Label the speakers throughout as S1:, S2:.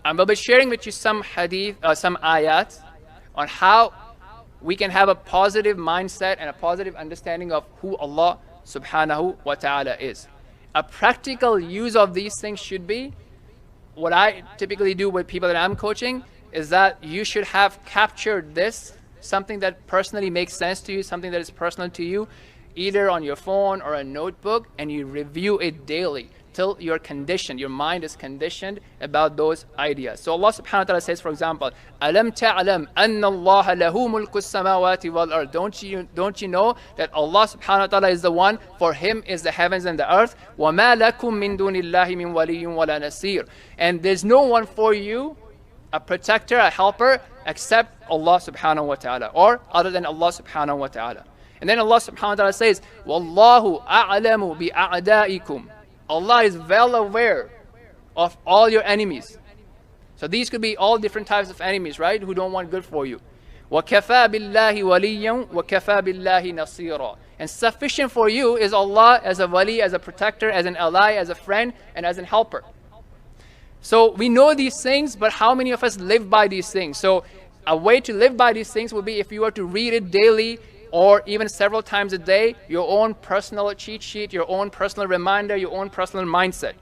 S1: I will be sharing with you some hadith, some ayat on how we can have a positive mindset and a positive understanding of who Allah subhanahu wa ta'ala is. A practical use of these things should be, what I typically do with people that I'm coaching is that you should have captured this, something that personally makes sense to you, something that is personal to you, either on your phone or a notebook, and you review it daily till you're conditioned, your mind is conditioned about those ideas. So Allah subhanahu wa ta'ala says, for example, Alam ta'alam anna Allah lahu mulku samawati wal ard. Don't you know that Allah subhanahu wa ta'ala is the one, for him is the heavens and the earth. Wa ma lakum min dunillahi min waliyyun wala nasir. And there's no one for you, a protector, a helper, except Allah subhanahu wa ta'ala, or other than Allah subhanahu wa ta'ala. And then Allah subhanahu wa ta'ala says, Wallahu a'lamu bi a'da'ikum. Allah is well aware of all your enemies. So these could be all different types of enemies, right? Who don't want good for you. وَكَفَى بِاللَّهِ وَلِيًّا وَكَفَى بِاللَّهِ نَصِيرًا. And sufficient for you is Allah as a wali, as a protector, as an ally, as a friend, and as an helper. So we know these things, but how many of us live by these things? So a way to live by these things would be if you were to read it daily, or even several times a day, your own personal cheat sheet, your own personal reminder, your own personal mindset.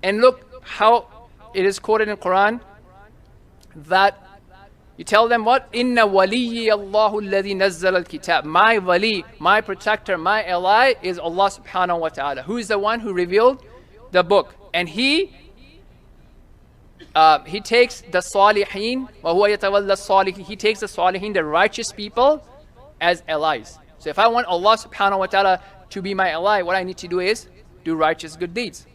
S1: And look how it is quoted in Quran, that you tell them what? Inna waliyyi Allahu alladhi nazzala al-kitab. My wali, my protector, my ally is Allah subhanahu wa ta'ala. Who is the one who revealed the book? And he takes the salihin, wa huwa yatawalla salihin. He takes the salihin, the righteous people, as allies. So if I want Allah subhanahu wa ta'ala to be my ally, what I need to do is do righteous good deeds.